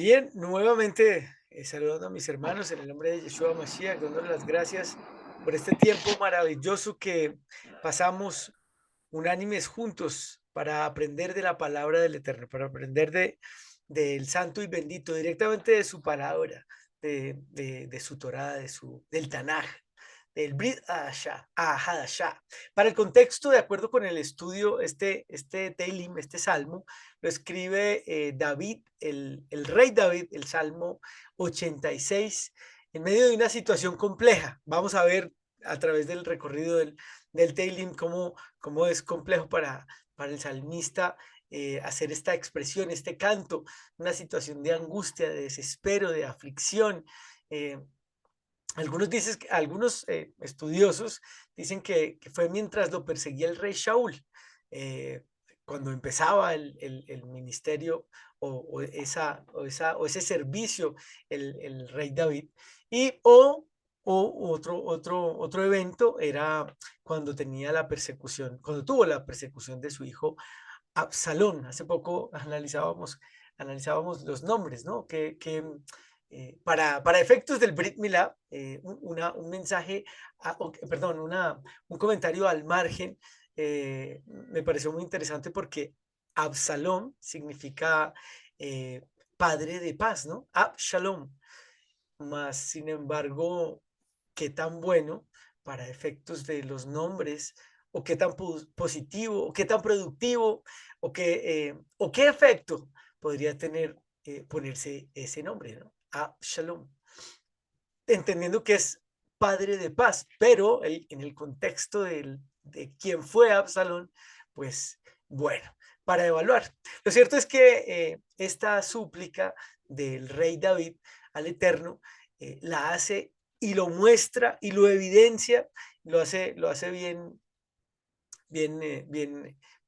Bien, nuevamente saludando a mis hermanos en el nombre de Yeshua Mashiach, dándole las gracias por este tiempo maravilloso que pasamos unánimes juntos para aprender de la palabra del Eterno, para aprender del Santo y Bendito, directamente de su palabra, de su Torá, del Tanaj, del Brit Hadashah. Para el contexto, de acuerdo con el estudio, este Teilim, este salmo, lo escribe David, el rey David, el salmo 86, en medio de una situación compleja. Vamos a ver a través del recorrido del Teilim cómo es complejo para el salmista hacer esta expresión, este canto, una situación de angustia, de desespero, de aflicción. eh, algunos estudiosos dicen que fue mientras lo perseguía el rey Shaul, eh, cuando empezaba el ministerio o ese servicio el rey David, o otro evento era cuando tenía la persecución, cuando tuvo la persecución de su hijo Absalón. Hace poco analizábamos los nombres, ¿no? Para efectos del Brit Milá, un mensaje, perdón, un comentario al margen, me pareció muy interesante porque Absalón significa eh, padre de paz, ¿no? Abshalom. Más, sin embargo, qué tan bueno para efectos de los nombres, o qué tan positivo, o qué tan productivo, o qué efecto podría tener ponerse ese nombre, ¿no? Shalom, entendiendo que es padre de paz, pero en el contexto de quién fue Absalón, pues bueno, para evaluar. Lo cierto es que esta súplica del rey David al Eterno la hace y lo muestra y lo evidencia, lo hace bien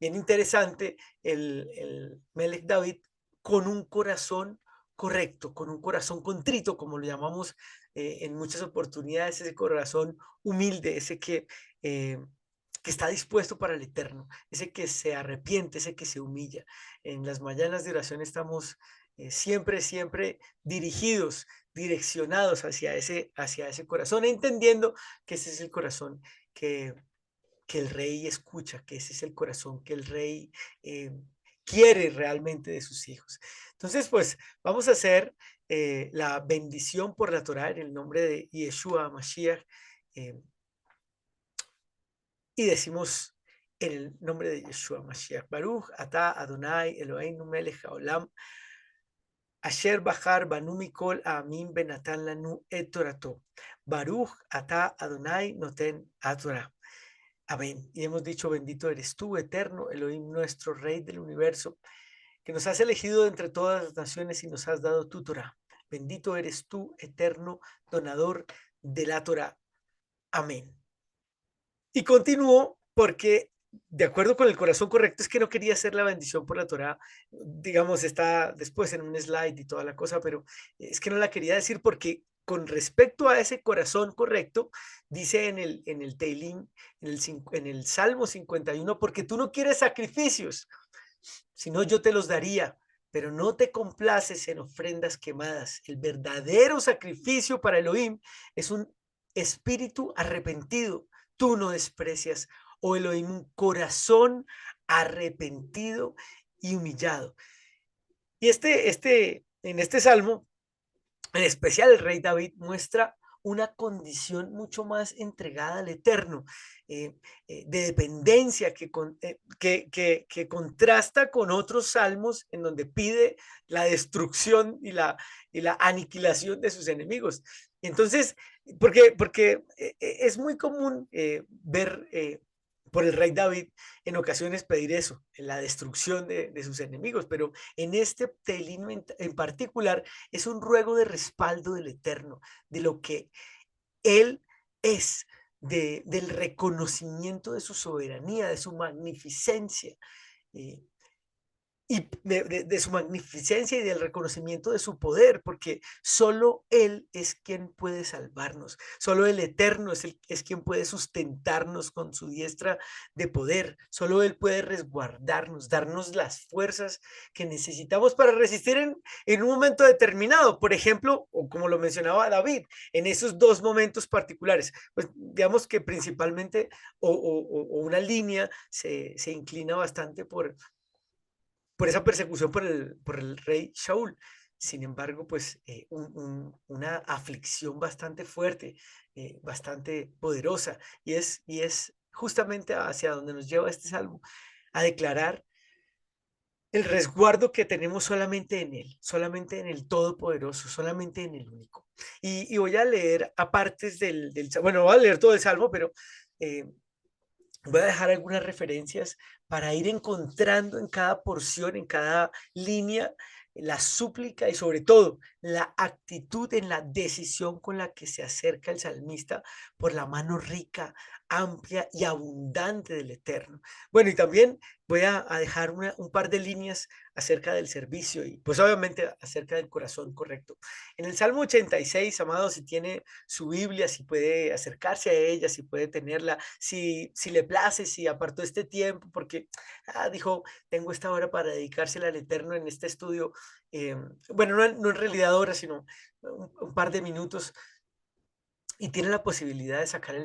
interesante el Melech David, con un corazón correcto, con un corazón contrito, como lo llamamos en muchas oportunidades, ese corazón humilde, ese que está dispuesto para el eterno, ese que se arrepiente, ese que se humilla. En las mañanas de oración estamos siempre dirigidos, direccionados hacia ese corazón, entendiendo que ese es el corazón que el rey escucha, que ese es el corazón que el rey eh, quiere realmente de sus hijos. Entonces, pues vamos a hacer la bendición por la Torah en el nombre de Yeshua Mashiach, eh, y decimos en el nombre de Yeshua Mashiach, Baruch Ata Adonai Eloheinu Melech Haolam, Asher Bahar Banu Mikol Amin Benatan Lanu Et Torato, Baruch Ata Adonai Noten Atorah. Amén. Y hemos dicho, bendito eres tú, eterno Elohim, nuestro Rey del universo, que nos has elegido de entre todas las naciones y nos has dado tu Torah. Bendito eres tú, eterno donador de la Torah. Amén. Y continúo porque, de acuerdo con el corazón correcto, es que no quería hacer la bendición por la Torah. Digamos, está después en un slide y toda la cosa, pero es que no la quería decir porque con respecto a ese corazón correcto, dice en el Teilim, en el Salmo 51, porque tú no quieres sacrificios, sino yo te los daría, pero no te complaces en ofrendas quemadas. El verdadero sacrificio para Elohim es un espíritu arrepentido. Tú no desprecias, oh Elohim, un corazón arrepentido y humillado. Y en este salmo, en especial el rey David muestra una condición mucho más entregada al Eterno, eh, de dependencia que contrasta con otros salmos en donde pide la destrucción y la aniquilación de sus enemigos. Entonces, porque es muy común ver por el rey David en ocasiones pedir eso, la destrucción de sus enemigos, pero en este telín en particular es un ruego de respaldo del Eterno, de lo que Él es, del reconocimiento de su soberanía, de su magnificencia. Eh, y de su magnificencia y del reconocimiento de su poder, porque solo Él es quien puede salvarnos, solo el Eterno es quien puede sustentarnos con su diestra de poder, solo Él puede resguardarnos, darnos las fuerzas que necesitamos para resistir en un momento determinado, por ejemplo, o como lo mencionaba David, en esos dos momentos particulares, pues digamos que principalmente o una línea se inclina bastante por esa persecución por el rey Shaul. Sin embargo, pues una aflicción bastante fuerte, bastante poderosa, y es justamente hacia donde nos lleva este salmo, a declarar el resguardo que tenemos solamente en Él, solamente en el Todopoderoso, solamente en el único. Y voy a leer apartes bueno, voy a leer todo el salmo, pero eh, voy a dejar algunas referencias para ir encontrando en cada porción, en cada línea, la súplica y sobre todo la actitud en la decisión con la que se acerca el salmista por la mano rica, amplia y abundante del Eterno. Bueno, y también voy a dejar un par de líneas acerca del servicio y pues obviamente acerca del corazón correcto. En el Salmo 86, amado, si tiene su Biblia, si puede acercarse a ella, si puede tenerla, si le place, si apartó este tiempo, porque dijo, tengo esta hora para dedicársela al Eterno en este estudio. Bueno, no en realidad horas, sino un par de minutos, y tiene la posibilidad de sacar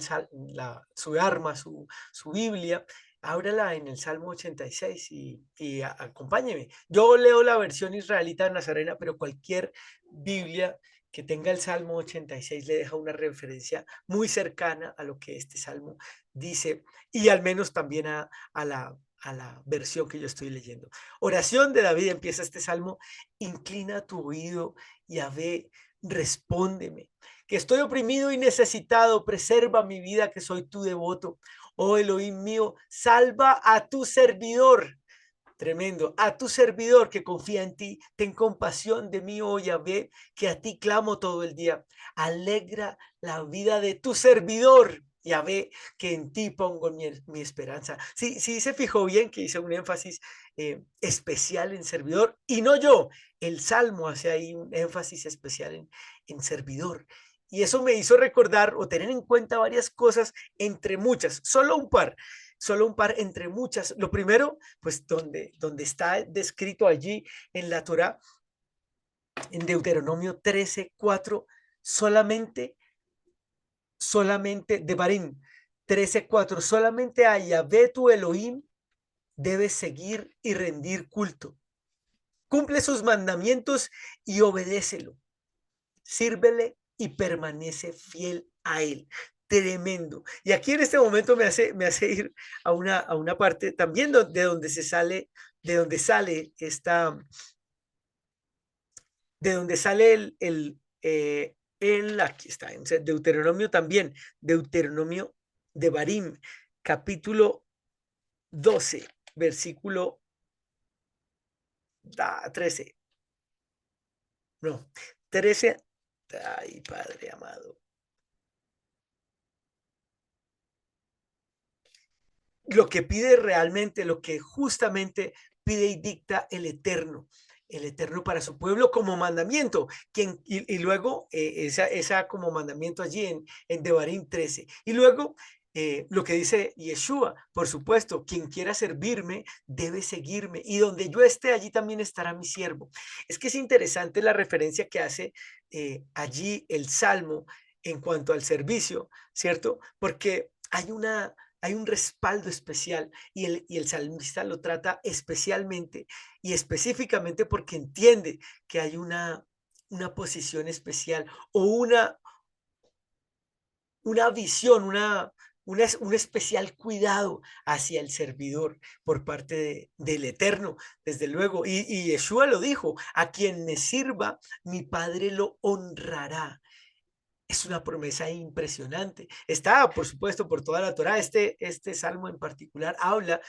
su arma, su Biblia, ábrala en el Salmo 86 y acompáñeme. Yo leo la versión israelita nazarena, pero cualquier Biblia que tenga el Salmo 86 le deja una referencia muy cercana a lo que este Salmo dice y al menos también a la versión que yo estoy leyendo. Oración de David, empieza este Salmo: inclina tu oído, Yahvé, respóndeme que estoy oprimido y necesitado, preserva mi vida, que soy tu devoto. Oh Elohim mío, salva a tu servidor. Tremendo, a tu servidor que confía en ti, ten compasión de mí, oh Yahvé, que a ti clamo todo el día. Alegra la vida de tu servidor, Yahvé, que en ti pongo mi esperanza. Sí, sí, se fijó bien que hice un énfasis especial en servidor y no yo. El Salmo hace ahí un énfasis especial en servidor. Y eso me hizo recordar o tener en cuenta varias cosas, entre muchas, solo un par entre muchas. Lo primero, pues donde está descrito allí en la Torá, en Deuteronomio 13:4, solamente, solamente, Devarim 13:4, solamente a Yahvé tu Elohim debes seguir y rendir culto. Cumple sus mandamientos y obedécelo. Sírvele y permanece fiel a él. Tremendo. Y aquí en este momento me hace ir a una parte también de donde sale esta, de donde sale aquí está, en Deuteronomio también, Deuteronomio de Barim, capítulo 12, versículo 13, no, 13, ay, Padre amado. Lo que pide realmente, lo que justamente pide y dicta el Eterno para su pueblo como mandamiento, y luego esa como mandamiento allí en Devarim 13. Y luego lo que dice Yeshua, por supuesto, quien quiera servirme debe seguirme, y donde yo esté, allí también estará mi siervo. Es que es interesante la referencia que hace allí el Salmo en cuanto al servicio, ¿cierto? Porque hay un respaldo especial y el salmista lo trata especialmente y específicamente porque entiende que hay una posición especial o una visión, un especial cuidado hacia el servidor por parte del Eterno, desde luego. Y Yeshua lo dijo, a quien me sirva, mi Padre lo honrará. Es una promesa impresionante. Está, por supuesto, por toda la Torá. Este salmo en particular habla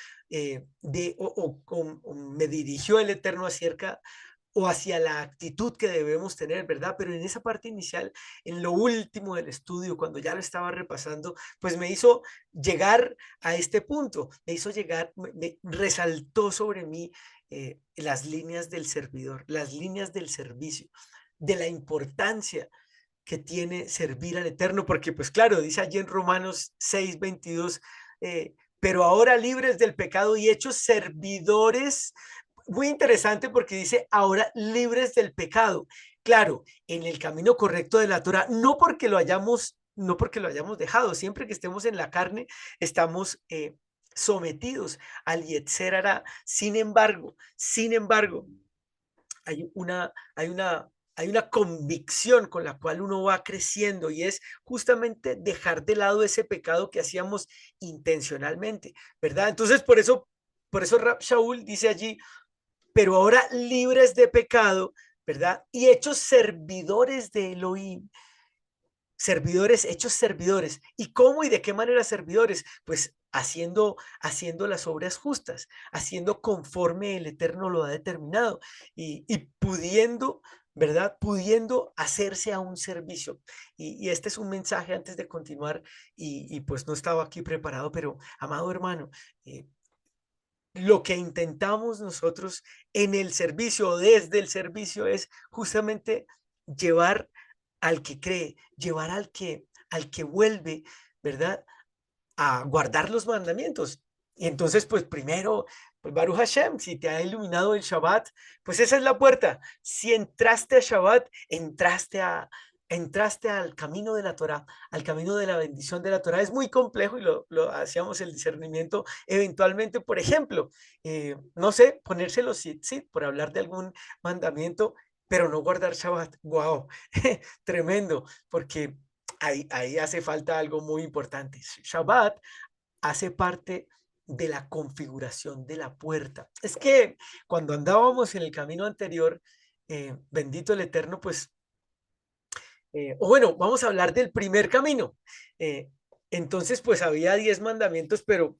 o me dirigió el Eterno acerca o hacia la actitud que debemos tener, ¿verdad? Pero en esa parte inicial, en lo último del estudio, cuando ya lo estaba repasando, pues me hizo llegar a este punto, me hizo llegar, me resaltó sobre mí las líneas del servidor, las líneas del servicio, de la importancia que tiene servir al Eterno, porque pues claro, dice allí en Romanos 6:22, pero ahora libres del pecado y hechos servidores, muy interesante porque dice ahora libres del pecado, claro, en el camino correcto de la Torah, no porque lo hayamos dejado, siempre que estemos en la carne, estamos sometidos al Yetzer Hará. Sin embargo, hay una, hay una, hay una convicción con la cual uno va creciendo y es justamente dejar de lado ese pecado que hacíamos intencionalmente, ¿verdad? Entonces, por eso Rab Shaul dice allí, pero ahora libres de pecado, ¿verdad? Y hechos servidores de Elohim, servidores, hechos servidores. ¿Y cómo y de qué manera servidores? Pues haciendo las obras justas, haciendo conforme el Eterno lo ha determinado y pudiendo, ¿verdad? Pudiendo hacerse a un servicio. Y este es un mensaje antes de continuar pues no estaba aquí preparado, pero amado hermano, lo que intentamos nosotros en el servicio o desde el servicio es justamente llevar al que cree, llevar al que vuelve, ¿verdad? A guardar los mandamientos. Y entonces, pues primero, pues Baruch Hashem, si te ha iluminado el Shabbat, pues esa es la puerta. Si entraste a Shabbat, entraste al camino de la Torah, al camino de la bendición de la Torah. Es muy complejo y lo hacíamos el discernimiento eventualmente, por ejemplo, no sé, ponerse los tzitzit por hablar de algún mandamiento, pero no guardar Shabbat. Wow, tremendo, porque ahí hace falta algo muy importante. Shabbat hace parte de la configuración de la puerta. Es que cuando andábamos en el camino anterior, bendito el Eterno, pues, o bueno, vamos a hablar del primer camino. Eh, entonces, pues había 10 mandamientos, pero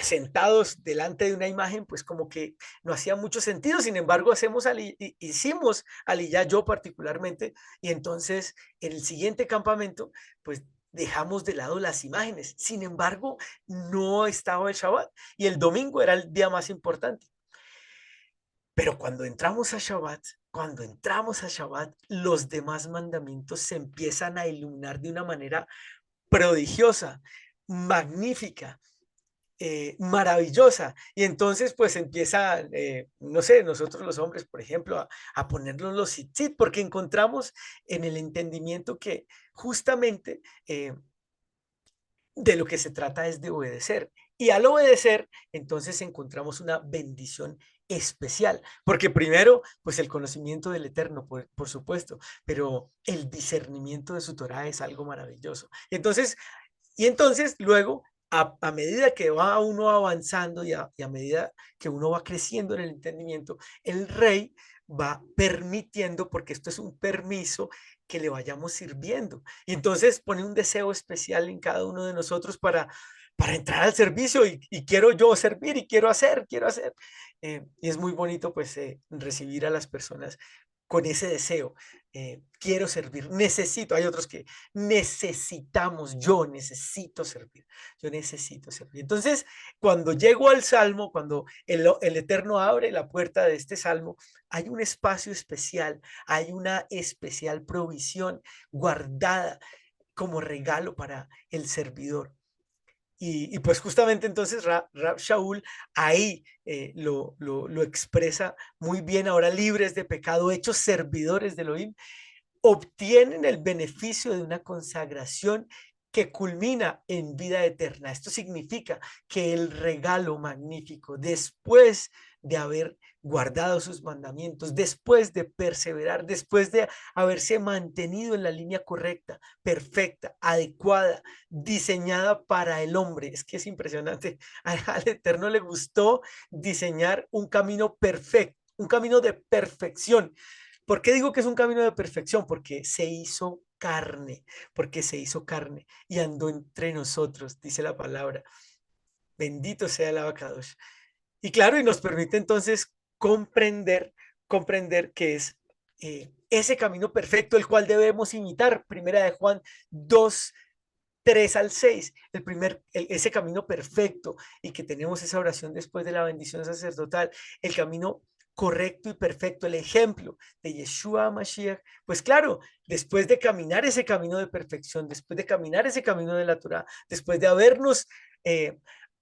sentados delante de una imagen, pues como que no hacía mucho sentido. Sin embargo, hicimos aliyá, yo particularmente, y entonces en el siguiente campamento, pues dejamos de lado las imágenes. Sin embargo, no estaba el Shabbat y el domingo era el día más importante. Pero cuando entramos a Shabbat, los demás mandamientos se empiezan a iluminar de una manera prodigiosa, magnífica, maravillosa. Y entonces, pues empieza, no sé, nosotros los hombres, por ejemplo, a ponernos los tzitzit, porque encontramos en el entendimiento que justamente de lo que se trata es de obedecer. Y al obedecer, entonces encontramos una bendición especial, porque primero, pues el conocimiento del Eterno, por supuesto, pero el discernimiento de su Torah es algo maravilloso. Y entonces luego, a medida que va uno avanzando y a medida que uno va creciendo en el entendimiento, el rey va permitiendo, porque esto es un permiso, que le vayamos sirviendo. Y entonces pone un deseo especial en cada uno de nosotros para entrar al servicio y quiero yo servir y quiero hacer. Y es muy bonito pues recibir a las personas con ese deseo. Quiero servir, necesito, hay otros que necesitamos, yo necesito servir. Entonces, cuando llego al Salmo, cuando el Eterno abre la puerta de este Salmo, hay un espacio especial, hay una especial provisión guardada como regalo para el servidor. Pues justamente entonces Rab Shaul ahí lo expresa muy bien, ahora libres de pecado, hechos servidores de Elohim, obtienen el beneficio de una consagración que culmina en vida eterna. Esto significa que el regalo magnífico, después de haber guardado sus mandamientos, después de perseverar, después de haberse mantenido en la línea correcta, perfecta, adecuada, diseñada para el hombre. Es que es impresionante. Al Eterno le gustó diseñar un camino perfecto, un camino de perfección. ¿Por qué digo que es un camino de perfección? Porque se hizo carne y andó entre nosotros, dice la palabra. Bendito sea el abacados. Y claro, y nos permite entonces comprender que es ese camino perfecto el cual debemos imitar. Primera de Juan 2, 3 al 6, ese camino perfecto, y que tenemos esa oración después de la bendición sacerdotal, el camino correcto y perfecto, el ejemplo de Yeshua Mashiach, pues claro, después de caminar ese camino de perfección, después de caminar ese camino de la Torah, después de habernos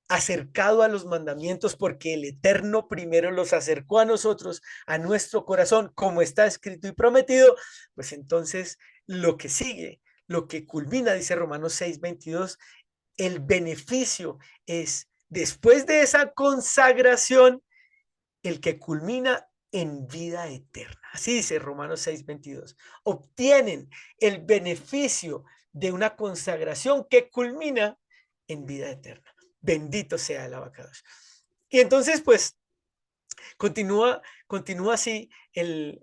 acercado a los mandamientos, porque el Eterno primero los acercó a nosotros, a nuestro corazón, como está escrito y prometido, pues entonces lo que sigue, lo que culmina, dice Romanos 6:22, el beneficio es, después de esa consagración, el que culmina en vida eterna. Así dice Romanos 6:22. Obtienen el beneficio de una consagración que culmina en vida eterna. Bendito sea el abacados. Y entonces, pues, continúa así el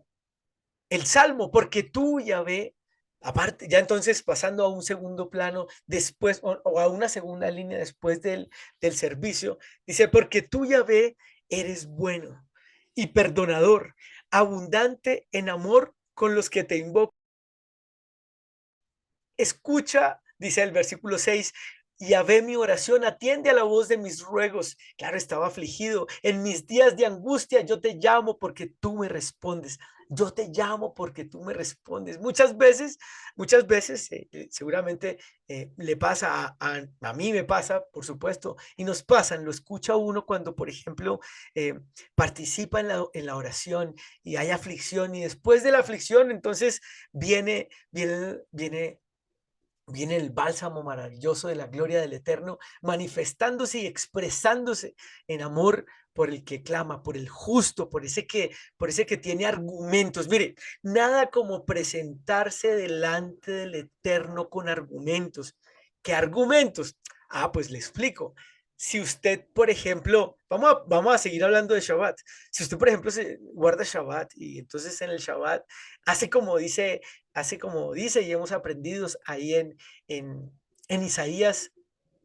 salmo, porque tú, Yahvé, aparte, ya entonces pasando a un segundo plano después, o a una segunda línea después del servicio, dice, porque tú, Yahvé, eres bueno y perdonador, abundante en amor con los que te invocan. Escucha, dice el versículo 6, Yahvé mi oración, atiende a la voz de mis ruegos. Claro, estaba afligido. En mis días de angustia yo te llamo porque tú me respondes. Yo te llamo porque tú me respondes. Muchas veces, seguramente le pasa a mí me pasa, por supuesto, y nos pasan, lo escucha uno cuando, por ejemplo, participa en la oración y hay aflicción, y después de la aflicción, entonces viene el bálsamo maravilloso de la gloria del Eterno, manifestándose y expresándose en amor por el que clama, por el justo, por ese que tiene argumentos. Mire, nada como presentarse delante del Eterno con argumentos. ¿Qué argumentos? Ah, pues le explico. Si usted, por ejemplo, vamos a seguir hablando de Shabbat. Si usted, por ejemplo, se guarda Shabbat y entonces en el Shabbat hace como dice y hemos aprendido ahí en, en Isaías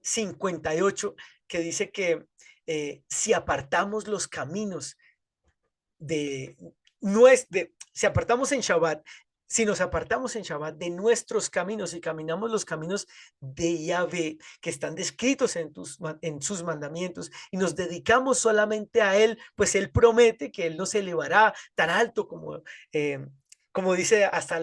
58, que dice que si apartamos los caminos de, si apartamos en Shabbat, si nos apartamos en Shabbat de nuestros caminos y caminamos los caminos de Yahvé que están descritos en sus mandamientos y nos dedicamos solamente a Él, pues Él promete que Él nos elevará tan alto como dice, hasta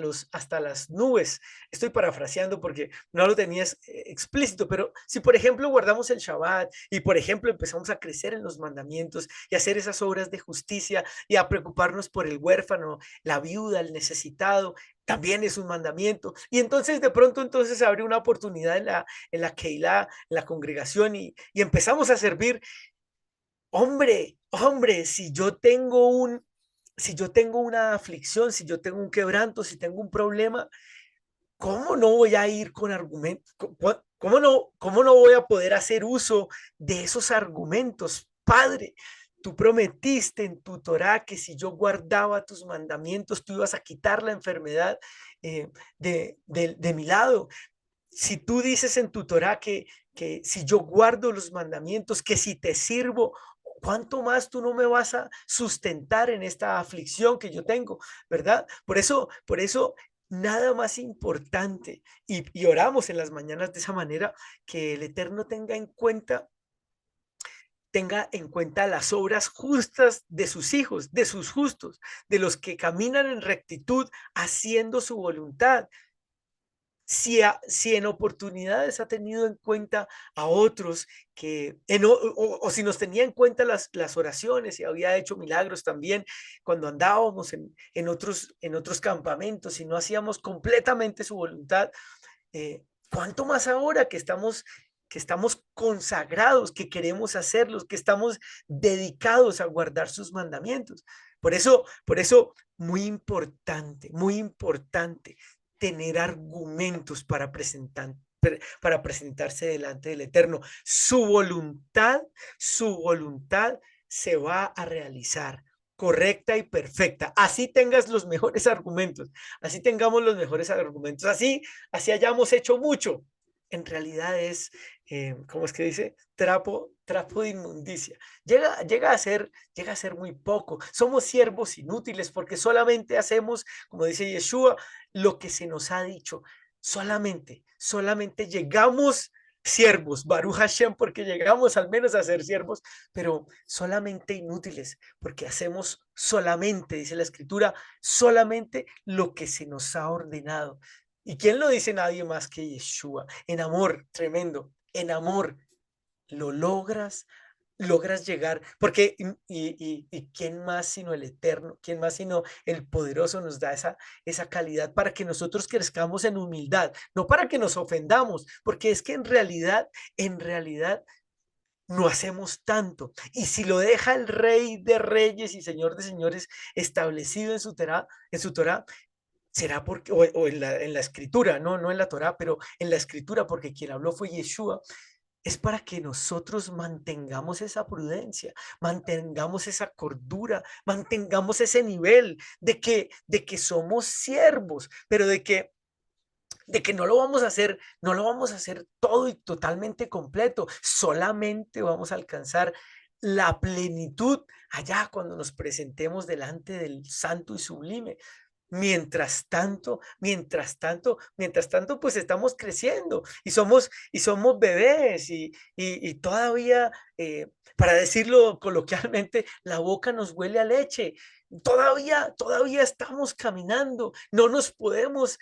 las nubes. Estoy parafraseando porque no lo tenías explícito, pero si por ejemplo guardamos el Shabbat y por ejemplo empezamos a crecer en los mandamientos y hacer esas obras de justicia y a preocuparnos por el huérfano, la viuda, el necesitado, también es un mandamiento. Y entonces de pronto entonces abre una oportunidad en la Keilah, en la congregación, y empezamos a servir. Hombre, si yo tengo una aflicción, si yo tengo un quebranto, si tengo un problema, ¿cómo no voy a ir con argumentos? ¿Cómo no voy a poder hacer uso de esos argumentos? Padre, tú prometiste en tu Torá que si yo guardaba tus mandamientos, tú ibas a quitar la enfermedad de mi lado. Si tú dices en tu Torá que si yo guardo los mandamientos, que si te sirvo, ¿cuánto más tú no me vas a sustentar en esta aflicción que yo tengo? ¿Verdad? Por eso nada más importante, y oramos en las mañanas de esa manera, que el Eterno tenga en cuenta las obras justas de sus hijos, de sus justos, de los que caminan en rectitud, haciendo su voluntad. Si en oportunidades ha tenido en cuenta a otros, o si nos tenía en cuenta las oraciones y había hecho milagros también cuando andábamos en otros campamentos y no hacíamos completamente su voluntad, ¿cuánto más ahora que estamos consagrados, que queremos hacerlos, que estamos dedicados a guardar sus mandamientos? Por eso, muy importante tener argumentos para presentarse delante del Eterno. Su voluntad se va a realizar correcta y perfecta. Así tengas los mejores argumentos, así tengamos los mejores argumentos, así hayamos hecho mucho. En realidad ¿cómo es que dice? Trapo de inmundicia. Llega a ser muy poco. Somos siervos inútiles porque solamente hacemos, como dice Yeshua, lo que se nos ha dicho. solamente llegamos siervos, Baruch Hashem, porque llegamos al menos a ser siervos, pero solamente inútiles, porque hacemos solamente, dice la escritura, solamente lo que se nos ha ordenado. ¿Y quién lo dice? Nadie más que Yeshua. En amor, tremendo, en amor, lo logras llegar, porque quién más sino el Eterno, quién más sino el Poderoso nos da esa calidad para que nosotros crezcamos en humildad, no para que nos ofendamos, porque es que en realidad no hacemos tanto. Y si lo deja el Rey de Reyes y Señor de Señores establecido en su Torá, será porque, o en la escritura, no en la Torá, pero en la escritura, porque quien habló fue Yeshua, es para que nosotros mantengamos esa prudencia, mantengamos esa cordura, mantengamos ese nivel de que somos siervos, pero de que no lo vamos a hacer, no lo vamos a hacer todo y totalmente completo, solamente vamos a alcanzar la plenitud allá cuando nos presentemos delante del santo y sublime. Mientras tanto, pues estamos creciendo y somos bebés y todavía, para decirlo coloquialmente, la boca nos huele a leche. Todavía estamos caminando, no nos podemos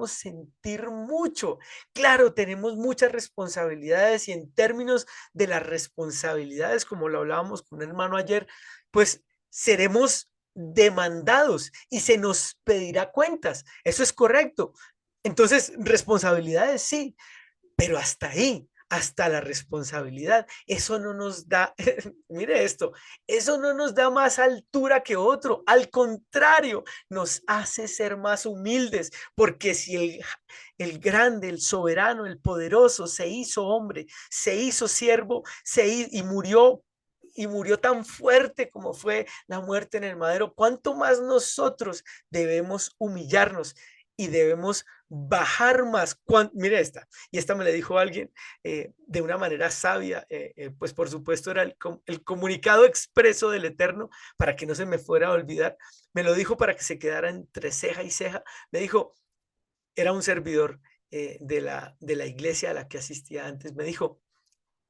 sentir mucho. Claro, tenemos muchas responsabilidades y en términos de las responsabilidades, como lo hablábamos con un hermano ayer, pues seremos demandados y se nos pedirá cuentas. Eso es correcto. Entonces, responsabilidades sí, pero hasta ahí, hasta la responsabilidad. Eso no nos da, mire esto, eso no nos da más altura que otro. Al contrario, nos hace ser más humildes, porque si el grande, el soberano, el poderoso se hizo hombre, se hizo siervo, y murió tan fuerte como fue la muerte en el madero, ¿cuánto más nosotros debemos humillarnos y debemos bajar más? Mire esta, y esta me la dijo alguien de una manera sabia, pues por supuesto era el comunicado expreso del Eterno para que no se me fuera a olvidar, me lo dijo para que se quedara entre ceja y ceja, me dijo, era un servidor de la iglesia a la que asistía antes, me dijo,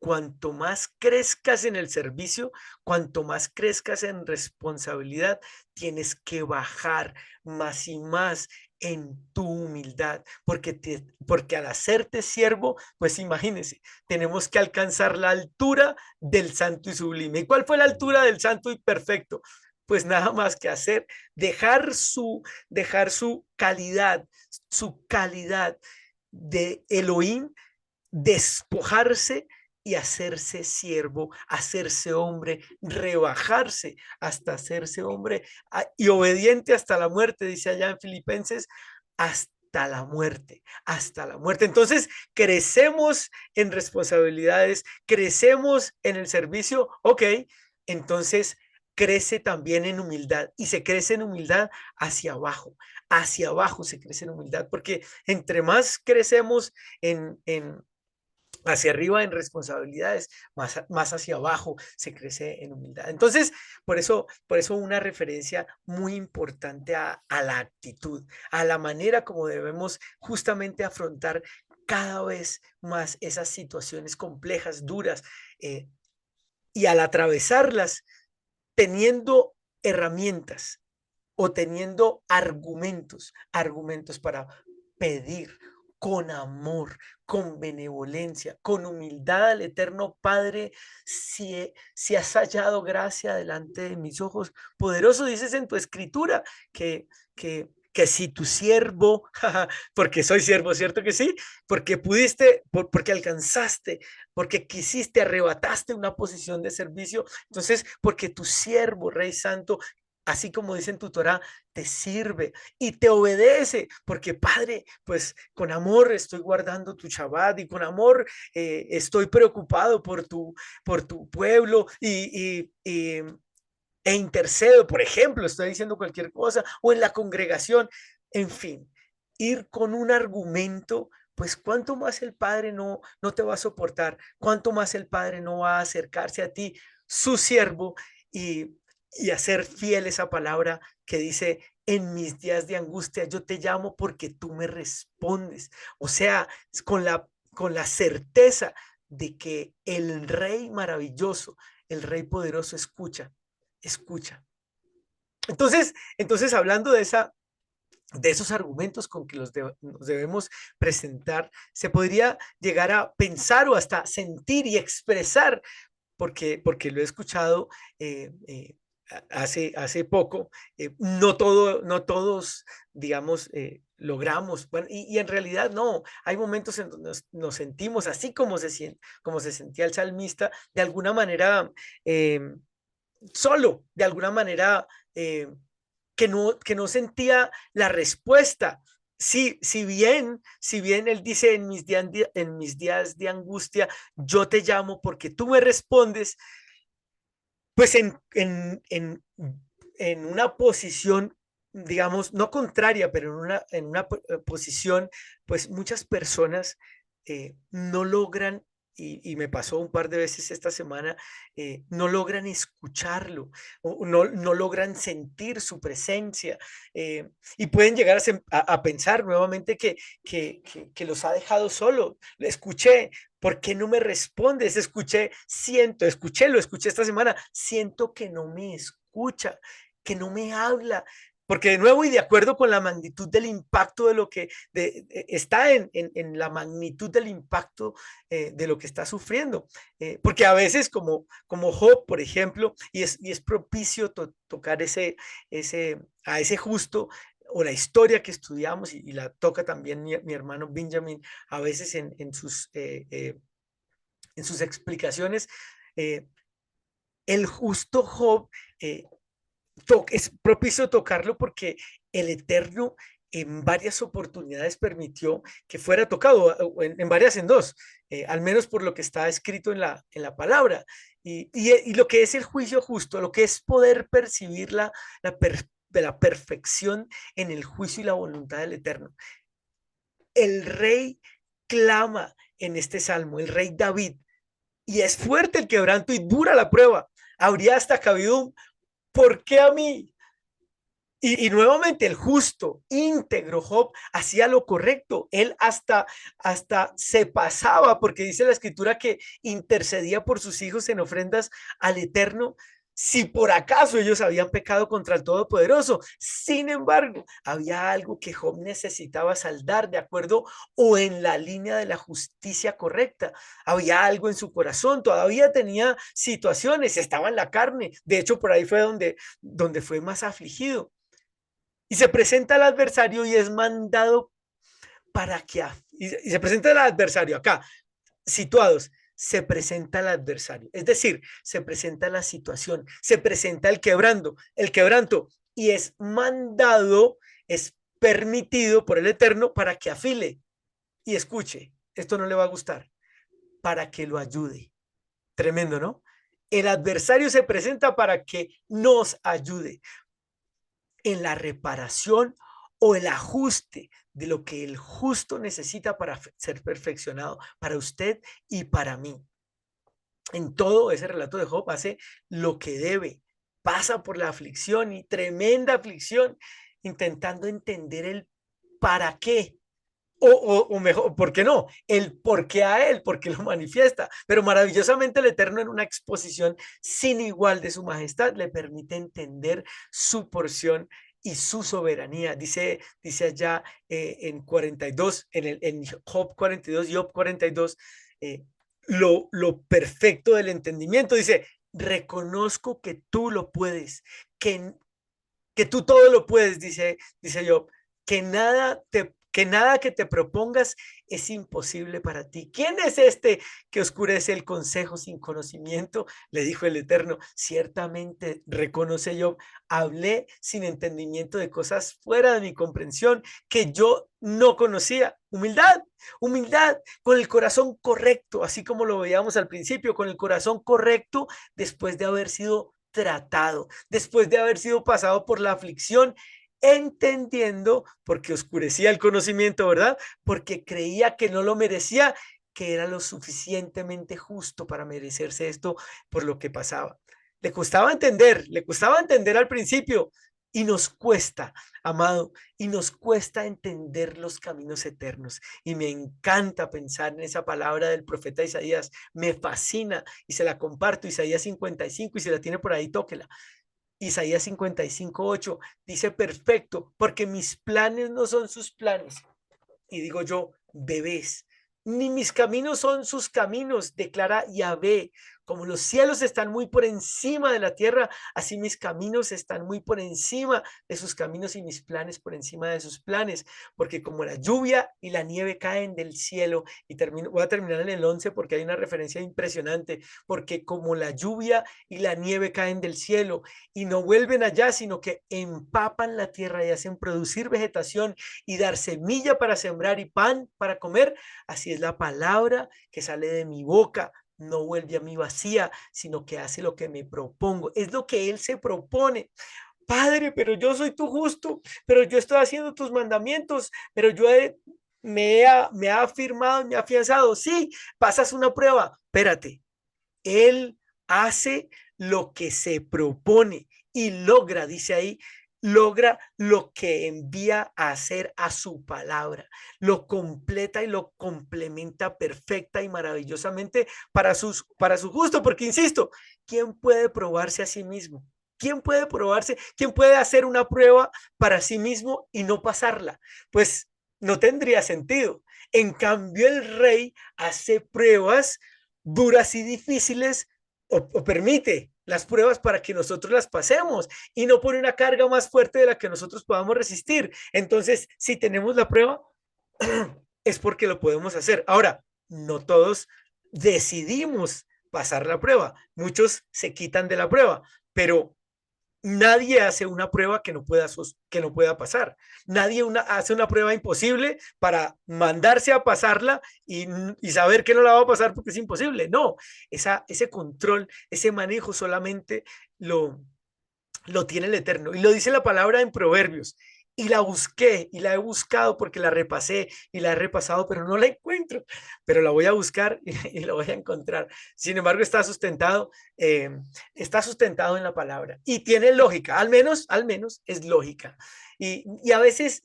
cuanto más crezcas en el servicio, cuanto más crezcas en responsabilidad, tienes que bajar más y más en tu humildad, porque al hacerte siervo, pues imagínense, tenemos que alcanzar la altura del santo y sublime. ¿Y cuál fue la altura del santo y perfecto? Pues nada más que hacer, dejar su calidad de Elohim, despojarse y hacerse siervo, hacerse hombre, rebajarse hasta hacerse hombre y obediente hasta la muerte, dice allá en Filipenses, hasta la muerte, hasta la muerte. Entonces, crecemos en responsabilidades, crecemos en el servicio, ok, entonces crece también en humildad y se crece en humildad hacia abajo se crece en humildad, porque entre más crecemos hacia arriba en responsabilidades, más hacia abajo se crece en humildad. Entonces, por eso una referencia muy importante a la actitud, a la manera como debemos justamente afrontar cada vez más esas situaciones complejas, duras, eh, y al atravesarlas, teniendo herramientas o teniendo argumentos para pedir con amor, con benevolencia, con humildad al eterno Padre, si has hallado gracia delante de mis ojos. Poderoso dices en tu escritura que si tu siervo, porque soy siervo, ¿cierto que sí? Porque pudiste, porque alcanzaste, porque quisiste, arrebataste una posición de servicio. Entonces, porque tu siervo, Rey Santo, así como dice en tu Torah, te sirve y te obedece, porque Padre, pues con amor estoy guardando tu Shabbat y con amor estoy preocupado por tu pueblo e intercedo, por ejemplo, estoy diciendo cualquier cosa, o en la congregación, en fin, ir con un argumento, pues cuánto más el Padre no te va a soportar, cuánto más el Padre no va a acercarse a ti, su siervo, y hacer fiel esa palabra que dice en mis días de angustia yo te llamo porque tú me respondes. O sea, con la certeza de que el Rey maravilloso, el Rey poderoso escucha, escucha. Entonces hablando de esos argumentos con que nos debemos presentar, se podría llegar a pensar o hasta sentir y expresar porque lo he escuchado hace poco, no todos, digamos, logramos, bueno, y en realidad no, hay momentos en donde nos sentimos así como se sentía el salmista, de alguna manera eh, solo, de alguna manera eh, que no sentía la respuesta. Sí, si bien él dice en mis días de angustia, yo te llamo porque tú me respondes, pues en una posición, digamos, no contraria, pero en una posición, pues muchas personas no logran, y me pasó un par de veces esta semana, no logran escucharlo, o no logran sentir su presencia, y pueden llegar a pensar nuevamente que los ha dejado solo. Escuché, ¿por qué no me respondes? Lo escuché esta semana, siento que no me escucha, que no me habla. Porque de nuevo y de acuerdo con la magnitud del impacto de lo que está en la magnitud del impacto de lo que está sufriendo. Porque a veces como Job, por ejemplo, y es propicio tocar a ese justo, o la historia que estudiamos y la toca también mi hermano Benjamin a veces en sus explicaciones. eh, el justo Job eh, es propicio tocarlo porque el Eterno en varias oportunidades permitió que fuera tocado, en varias, en dos, al menos por lo que está escrito en la palabra. Y lo que es el juicio justo, lo que es poder percibir de la perfección en el juicio y la voluntad del Eterno. El rey clama en este salmo, el rey David, y es fuerte el quebranto y dura la prueba. Habría hasta cabido ¿por qué a mí? Y nuevamente el justo, íntegro Job hacía lo correcto. Él hasta se pasaba, porque dice la escritura que intercedía por sus hijos en ofrendas al Eterno, si por acaso ellos habían pecado contra el Todopoderoso. Sin embargo, había algo que Job necesitaba saldar de acuerdo o en la línea de la justicia correcta. Había algo en su corazón, todavía tenía situaciones, estaba en la carne. De hecho, por ahí fue donde fue más afligido. Y se presenta al adversario y es mandado para que, y se presenta el adversario acá, situados, se presenta el adversario, es decir, se presenta la situación, se presenta el quebranto, y es mandado, es permitido por el Eterno para que afile y escuche, esto no le va a gustar, para que lo ayude. Tremendo, ¿no? El adversario se presenta para que nos ayude en la reparación o el ajuste de lo que el justo necesita para ser perfeccionado, para usted y para mí. En todo ese relato de Job hace lo que debe, pasa por la aflicción y tremenda aflicción, intentando entender el para qué, o mejor, ¿por qué no? El por qué a él, porque lo manifiesta. Pero maravillosamente el Eterno en una exposición sin igual de su majestad le permite entender su porción y su soberanía. Dice allá en 42, en Job 42 y Job 42, lo perfecto del entendimiento. Dice, reconozco que tú lo puedes, que, que tú todo lo puedes, dice Job, que nada que te propongas es imposible para ti. ¿Quién es este que oscurece el consejo sin conocimiento? Le dijo el Eterno. Ciertamente, reconoce yo, hablé sin entendimiento de cosas fuera de mi comprensión que yo no conocía. Humildad, humildad, con el corazón correcto, así como lo veíamos al principio, con el corazón correcto después de haber sido tratado, después de haber sido pasado por la aflicción, entendiendo, porque oscurecía el conocimiento, ¿verdad? Porque creía que no lo merecía, que era lo suficientemente justo para merecerse esto por lo que pasaba. Le costaba entender al principio, Y nos cuesta, amado, y nos cuesta entender los caminos eternos. Y me encanta pensar en esa palabra del profeta Isaías. Me fascina y se la comparto. Isaías 55, y si la tiene por ahí, tóquela. Isaías 55:8 dice: perfecto, porque mis planes no son sus planes. Y digo yo, bebés, ni mis caminos son sus caminos, declara Yahvé. Como los cielos están muy por encima de la tierra, así mis caminos están muy por encima de sus caminos y mis planes por encima de sus planes, porque como la lluvia y la nieve caen del cielo, y voy a terminar en el 11 porque hay una referencia impresionante, porque como la lluvia y la nieve caen del cielo y no vuelven allá, sino que empapan la tierra y hacen producir vegetación y dar semilla para sembrar y pan para comer, así es la palabra que sale de mi boca. No vuelve a mí vacía, sino que hace lo que me propongo. Es lo que Él se propone. Padre, pero yo soy tu justo, pero yo estoy haciendo tus mandamientos, pero me ha afirmado, me ha afianzado. Sí, pasas una prueba. Espérate, él hace lo que se propone y logra, dice ahí, logra lo que envía a hacer a su palabra, lo completa y lo complementa perfecta y maravillosamente para su gusto, porque insisto, ¿quién puede probarse a sí mismo? ¿Quién puede probarse? ¿Quién puede hacer una prueba para sí mismo y no pasarla? Pues no tendría sentido. En cambio, el rey hace pruebas duras y difíciles o permite las pruebas para que nosotros las pasemos y no pone una carga más fuerte de la que nosotros podamos resistir. Entonces, si tenemos la prueba, es porque lo podemos hacer. Ahora, no todos decidimos pasar la prueba. Muchos se quitan de la prueba, pero nadie hace una prueba que no pueda pasar. Nadie hace una prueba imposible para mandarse a pasarla y saber que no la va a pasar porque es imposible. No, ese control, ese manejo solamente lo, lo tiene el Eterno. Y lo dice la palabra en Proverbios. Y la busqué y la he buscado porque la repasé y la he repasado, pero no la encuentro. Pero la voy a buscar y la voy a encontrar. Sin embargo, está sustentado en la palabra y tiene lógica, al menos es lógica. Y a veces,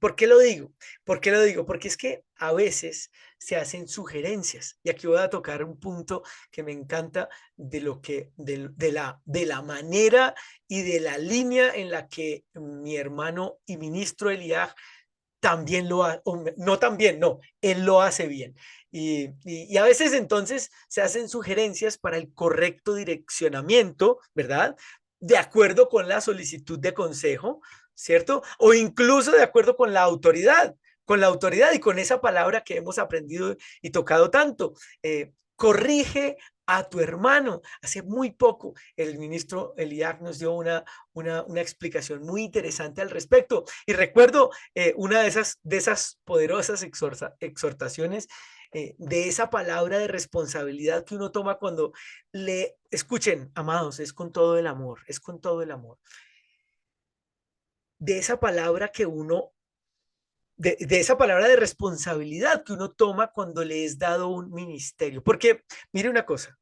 ¿por qué lo digo? ¿Por qué lo digo? Porque es que a veces se hacen sugerencias. Y aquí voy a tocar un punto que me encanta de lo que, de la manera y de la línea en la que mi hermano y ministro Eliaj también lo hace, no también, no, él lo hace bien. Y a veces entonces se hacen sugerencias para el correcto direccionamiento, ¿verdad? De acuerdo con la solicitud de consejo, ¿cierto? O incluso de acuerdo con la autoridad y con esa palabra que hemos aprendido y tocado tanto. Corrige a tu hermano. Hace muy poco el ministro Eliak nos dio una explicación muy interesante al respecto. Y recuerdo una de esas poderosas exhortaciones, de esa palabra de responsabilidad que uno toma cuando escuchen, amados, es con todo el amor, es con todo el amor. De esa palabra que uno de esa palabra de responsabilidad que uno toma cuando le es dado un ministerio. Porque, mire una cosa,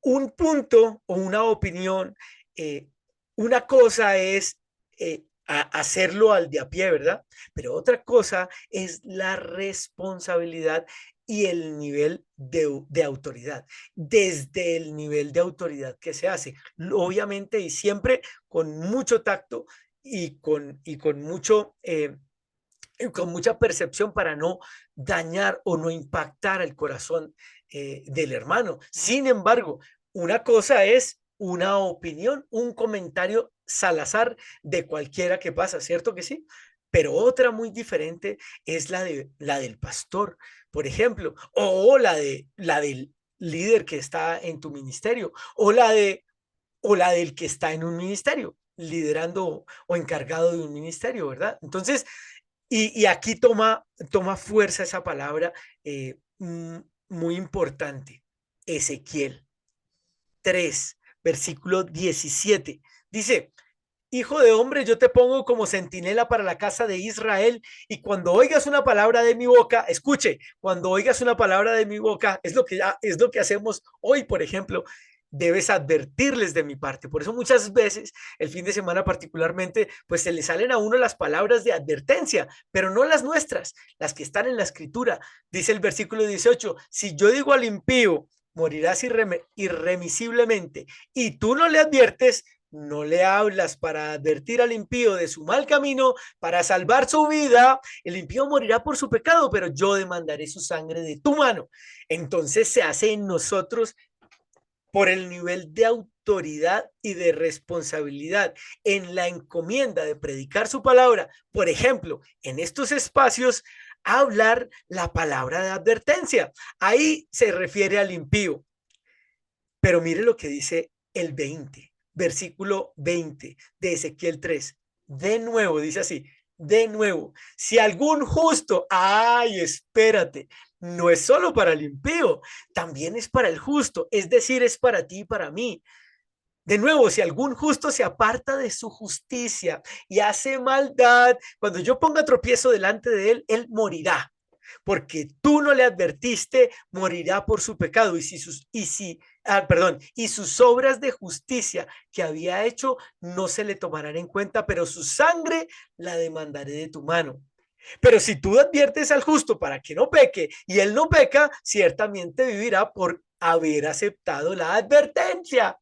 un punto o una opinión, eh, una cosa es hacerlo al de a pie, ¿verdad? Pero otra cosa es la responsabilidad y el nivel de autoridad, desde el nivel de autoridad que se hace, obviamente y siempre con mucho tacto y con mucha percepción para no dañar o no impactar el corazón del hermano. Sin embargo, una cosa es una opinión, un comentario salazar de cualquiera que pasa, ¿cierto que sí? Pero otra muy diferente es la del pastor, por ejemplo, o la del líder que está en tu ministerio, o la del que está en un ministerio, liderando o encargado de un ministerio, ¿verdad? Entonces, y aquí toma fuerza esa palabra muy importante. Ezequiel 3, versículo 17. Dice, hijo de hombre, yo te pongo como centinela para la casa de Israel, y cuando oigas una palabra de mi boca, escuche, cuando oigas una palabra de mi boca, es lo que hacemos hoy, por ejemplo, debes advertirles de mi parte. Por eso muchas veces, el fin de semana particularmente, pues se le salen a uno las palabras de advertencia, pero no las nuestras, las que están en la escritura. Dice el versículo 18, si yo digo al impío, morirás irremisiblemente, y tú no le adviertes, no le hablas para advertir al impío de su mal camino, para salvar su vida, el impío morirá por su pecado, pero yo demandaré su sangre de tu mano. Entonces se hace en nosotros por el nivel de autoridad y de responsabilidad en la encomienda de predicar su palabra, por ejemplo, en estos espacios, hablar la palabra de advertencia. Ahí se refiere al impío. Pero mire lo que dice el 20, versículo 20 de Ezequiel 3. De nuevo, dice así, de nuevo, si algún justo, ay, espérate, no es solo para el impío, también es para el justo, es decir, es para ti y para mí. De nuevo, si algún justo se aparta de su justicia y hace maldad, cuando yo ponga tropiezo delante de él, él morirá porque tú no le advertiste, morirá por su pecado. Y sus obras de justicia que había hecho no se le tomarán en cuenta, pero su sangre la demandaré de tu mano. Pero si tú adviertes al justo para que no peque y él no peca, ciertamente vivirá por haber aceptado la advertencia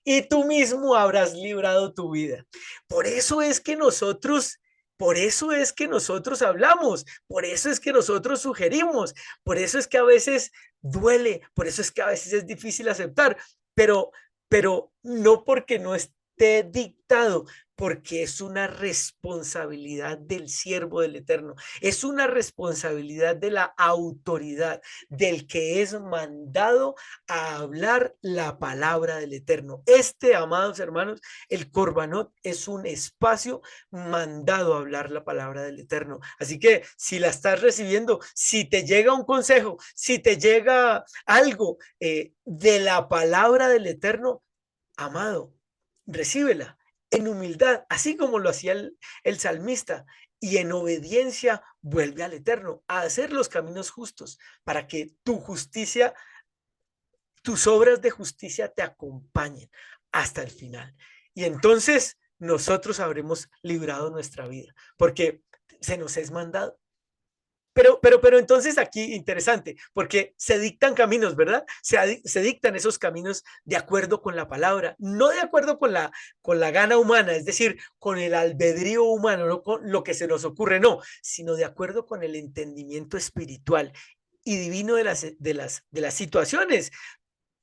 y tú mismo habrás librado tu vida. Por eso es que nosotros por eso es que nosotros hablamos, por eso es que nosotros sugerimos, por eso es que a veces duele, por eso es que a veces es difícil aceptar, pero, pero no porque no esté dictado, porque es una responsabilidad del siervo del Eterno, es una responsabilidad de la autoridad, del que es mandado a hablar la palabra del Eterno. Amados hermanos, el Corbanot es un espacio mandado a hablar la palabra del Eterno. Así que si la estás recibiendo, si te llega un consejo, si te llega algo de la palabra del Eterno, amado, recíbela en humildad, así como lo hacía el salmista, y en obediencia vuelve al Eterno a hacer los caminos justos para que tu justicia, tus obras de justicia te acompañen hasta el final. Y entonces nosotros habremos librado nuestra vida, porque se nos es mandado. Pero entonces aquí interesante, porque se dictan caminos, ¿verdad? Se dictan esos caminos de acuerdo con la palabra, no de acuerdo con la gana humana, es decir, con el albedrío humano, no con lo que se nos ocurre, no, sino de acuerdo con el entendimiento espiritual y divino de las situaciones,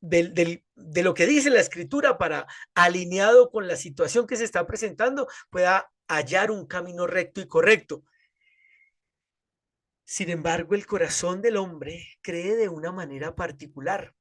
de lo que dice la escritura para, alineado con la situación que se está presentando, pueda hallar un camino recto y correcto. Sin embargo, el corazón del hombre cree de una manera particular.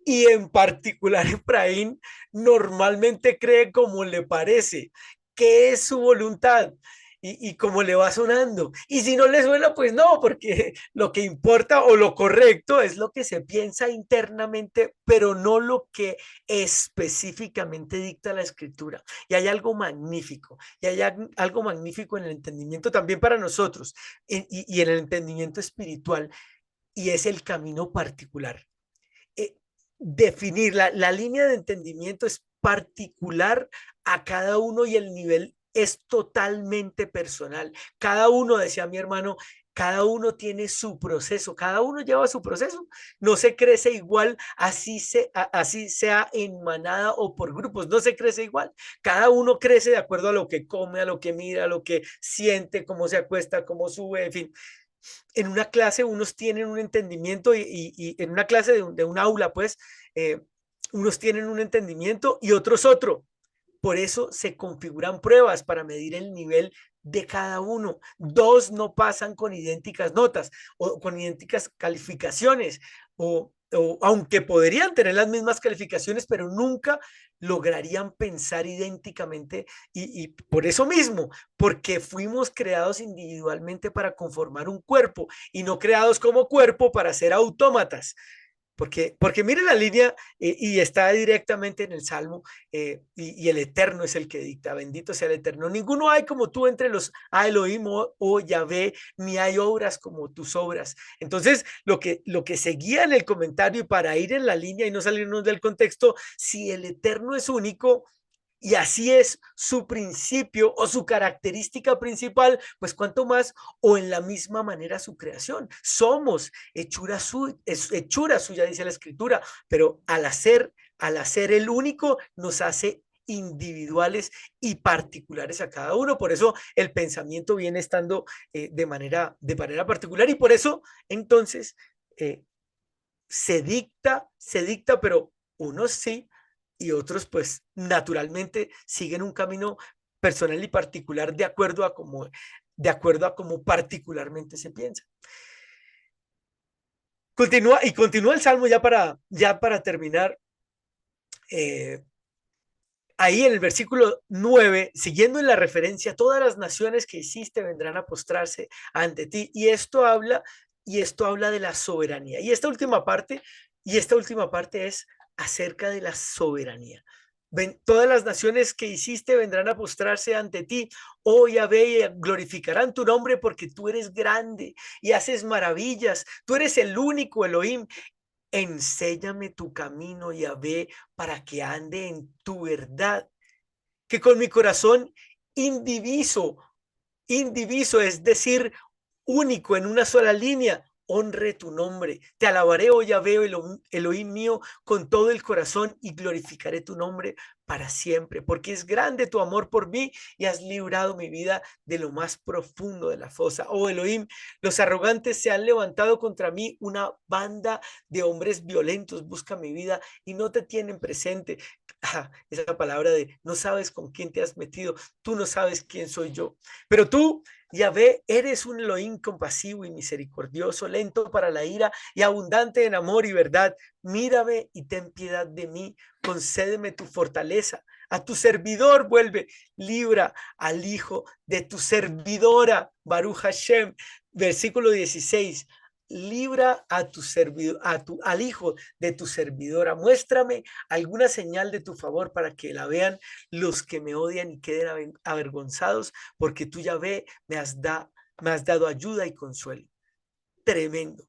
Y en particular, Efraín normalmente cree como le parece, que es su voluntad y como le va sonando. Y si no le suena, pues no, porque lo que importa o lo correcto es lo que se piensa internamente, pero no lo que específicamente dicta la escritura. Y hay algo magnífico, y hay algo magnífico en el entendimiento también para nosotros y en el entendimiento espiritual, y es el camino particular. Definir la línea de entendimiento es particular a cada uno y el nivel es totalmente personal. Cada uno, decía mi hermano, cada uno tiene su proceso, cada uno lleva su proceso, no se crece igual, así sea en manada o por grupos, no se crece igual, cada uno crece de acuerdo a lo que come, a lo que mira, a lo que siente, cómo se acuesta, cómo sube, en fin. En una clase unos tienen un entendimiento y en una clase de un aula, pues, unos tienen un entendimiento y otros otro. Por eso se configuran pruebas para medir el nivel de cada uno. Dos no pasan con idénticas notas o con idénticas calificaciones o aunque podrían tener las mismas calificaciones, pero nunca lograrían pensar idénticamente y por eso mismo, porque fuimos creados individualmente para conformar un cuerpo y no creados como cuerpo para ser autómatas. Porque mire la línea, y está directamente en el Salmo, y el Eterno es el que dicta, bendito sea el Eterno. Ninguno hay como tú entre los Elohim o Yahvé, ni hay obras como tus obras. Entonces, lo que seguía en el comentario, y para ir en la línea y no salirnos del contexto, si el Eterno es único, y así es su principio o su característica principal, pues cuánto más o en la misma manera su creación. Somos hechura suya, dice la escritura, pero al hacer el único nos hace individuales y particulares a cada uno. Por eso el pensamiento viene estando de manera particular, y por eso entonces eh, se dicta, pero unos sí y otros pues naturalmente siguen un camino personal y particular de acuerdo a cómo particularmente se piensa. Continúa el Salmo ya para terminar. eh, Ahí en el versículo 9, siguiendo en la referencia, todas las naciones que hiciste vendrán a postrarse ante ti. Y esto habla de la soberanía. Y esta última parte es acerca de la soberanía. Todas las naciones que hiciste vendrán a postrarse ante ti. Oh Yahvé, y glorificarán tu nombre, porque tú eres grande y haces maravillas. Tú eres el único Elohim. Enséñame tu camino, Yahvé, para que ande en tu verdad, que con mi corazón indiviso, es decir, único en una sola línea, honre tu nombre. Te alabaré, oh Yahvé, Elohim mío, con todo el corazón, y glorificaré tu nombre para siempre, porque es grande tu amor por mí y has librado mi vida de lo más profundo de la fosa. Oh Elohim, los arrogantes se han levantado contra mí, una banda de hombres violentos busca mi vida y no te tienen presente. Esa palabra de no sabes con quién te has metido, tú no sabes quién soy yo. Pero tú, Yahvé, eres un Elohim compasivo y misericordioso, lento para la ira y abundante en amor y verdad. Mírame y ten piedad de mí, concédeme tu fortaleza. A tu servidor vuelve, libra al hijo de tu servidora, Baruch Hashem. Versículo 16. Libra a tu servidor, al hijo de tu servidora. Muéstrame alguna señal de tu favor para que la vean los que me odian y queden avergonzados, porque tú, Yahvé, me has dado ayuda y consuelo. Tremendo.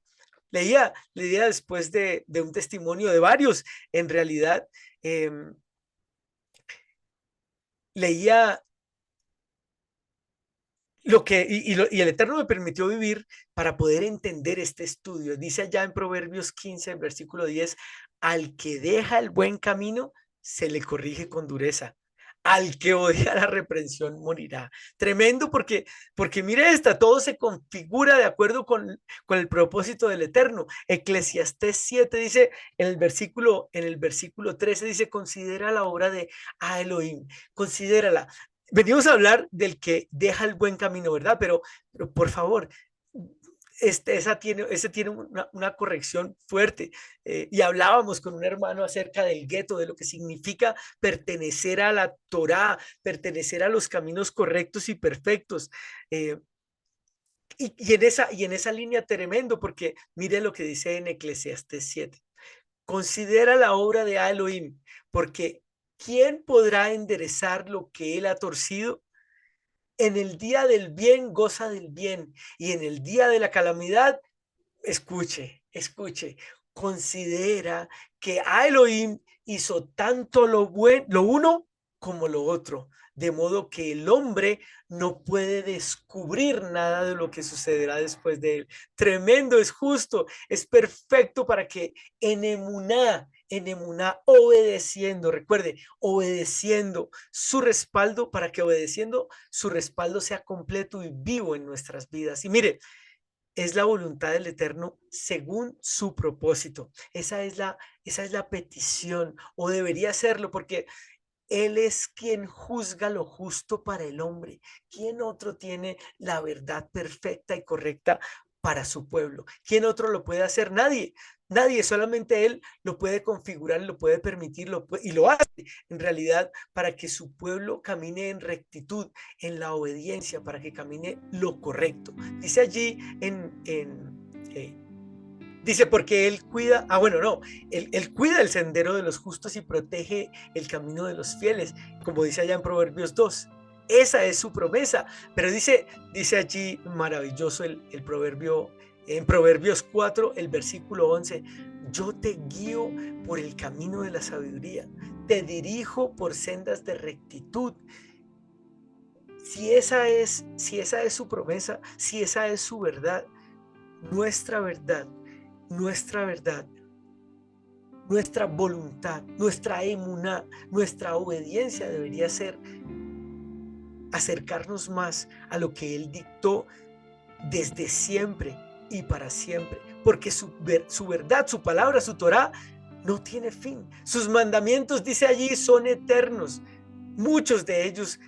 Leía después de un testimonio de varios, en realidad. eh, Leía y el Eterno me permitió vivir para poder entender este estudio. Dice allá en Proverbios 15, versículo 10, al que deja el buen camino, se le corrige con dureza. Al que odia la reprensión morirá. Tremendo, porque mire todo se configura de acuerdo con el propósito del Eterno. Eclesiastés 7 dice, en el versículo 13 dice, considera la obra de Elohim, considérala. Venimos a hablar del que deja el buen camino, ¿verdad? Pero por favor, ese tiene una corrección fuerte. Y hablábamos con un hermano acerca del gueto, de lo que significa pertenecer a la Torá, pertenecer a los caminos correctos y perfectos. Eh, y en esa línea tremendo, porque mire lo que dice en Eclesiastés 7. Considera la obra de Elohim, porque ¿quién podrá enderezar lo que él ha torcido? En el día del bien goza del bien, y en el día de la calamidad, escuche, considera que Elohim hizo tanto lo uno como lo otro, de modo que el hombre no puede descubrir nada de lo que sucederá después de él. Tremendo, es justo, es perfecto para que en emuná, obedeciendo, recuerde, obedeciendo su respaldo, para que obedeciendo su respaldo sea completo y vivo en nuestras vidas. Y mire, es la voluntad del Eterno según su propósito. Esa es la petición, o debería serlo, porque Él es quien juzga lo justo para el hombre. ¿Quién otro tiene la verdad perfecta y correcta para su pueblo? ¿Quién otro lo puede hacer? Nadie. Nadie, solamente Él lo puede configurar, lo puede permitir, y lo hace en realidad, para que su pueblo camine en rectitud, en la obediencia, para que camine lo correcto. Dice allí Dice, porque Él cuida, bueno, no, él cuida el sendero de los justos y protege el camino de los fieles, como dice allá en Proverbios 2. Esa es su promesa. Pero dice allí maravilloso el proverbio, en Proverbios 4, el versículo 11, yo te guío por el camino de la sabiduría, te dirijo por sendas de rectitud. Si esa es su promesa, si esa es su verdad, nuestra verdad, nuestra verdad, nuestra voluntad, nuestra emuná, nuestra obediencia debería ser acercarnos más a lo que Él dictó desde siempre y para siempre, porque su verdad, su palabra, su Torá no tiene fin. Sus mandamientos, dice allí, son eternos. Muchos de ellos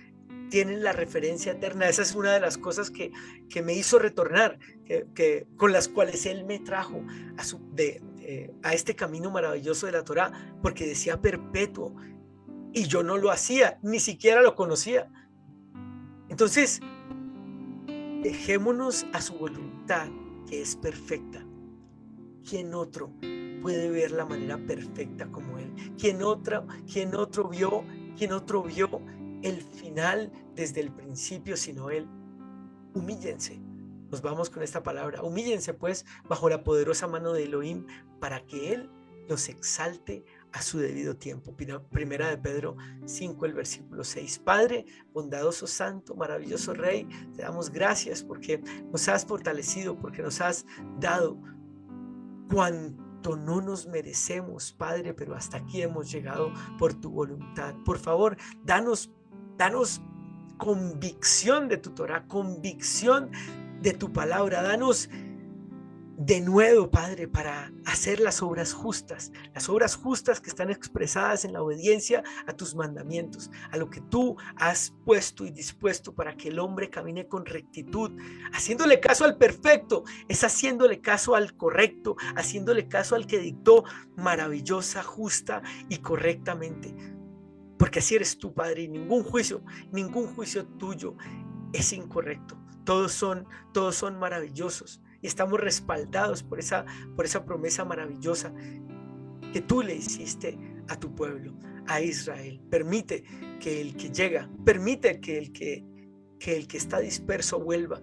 tienen la referencia eterna. Esa es una de las cosas que me hizo retornar, con las cuales Él me trajo a este camino maravilloso de la Torá, porque decía perpetuo y yo no lo hacía, ni siquiera lo conocía. Entonces, dejémonos a su voluntad, que es perfecta. ¿Quién otro puede ver la manera perfecta como Él? ¿Quién otro vio el final desde el principio sino Él? Humíllense. Nos vamos con esta palabra. Humíllense pues bajo la poderosa mano de Elohim para que Él los exalte a su debido tiempo. Primera de Pedro 5, el versículo 6. Padre, bondadoso, santo, maravilloso Rey, te damos gracias porque nos has fortalecido, porque nos has dado cuanto no nos merecemos, Padre, pero hasta aquí hemos llegado por tu voluntad. Por favor, danos convicción de tu Torah, convicción de tu palabra. Danos de nuevo, Padre, para hacer las obras justas que están expresadas en la obediencia a tus mandamientos, a lo que tú has puesto y dispuesto para que el hombre camine con rectitud, haciéndole caso al perfecto, es haciéndole caso al correcto, haciéndole caso al que dictó maravillosa, justa y correctamente. Porque así eres tú, Padre, y ningún juicio tuyo es incorrecto. Todos son maravillosos y estamos respaldados por esa promesa maravillosa que tú le hiciste a tu pueblo, a Israel. Permite que el que llega, permite que el que está disperso vuelva.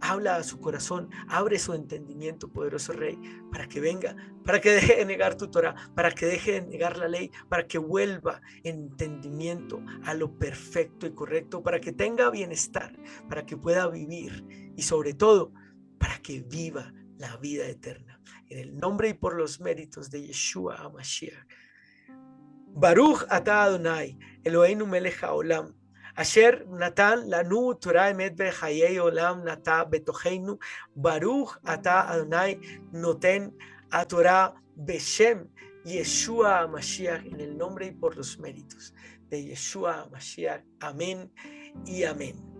Habla a su corazón, abre su entendimiento, poderoso Rey, para que venga, para que deje de negar tu Torah, para que deje de negar la ley, para que vuelva entendimiento a lo perfecto y correcto, para que tenga bienestar, para que pueda vivir y sobre todo, para que viva la vida eterna. En el nombre y por los méritos de Yeshua HaMashiach. Baruch atah Adonai, Eloheinu melech haolam, Asher natan lanu Torah emet bechayei olam nata betocheinu. Baruch atah Adonai noten a Torah beshem Yeshua HaMashiach, en el nombre y por los méritos de Yeshua HaMashiach. Amén y amén.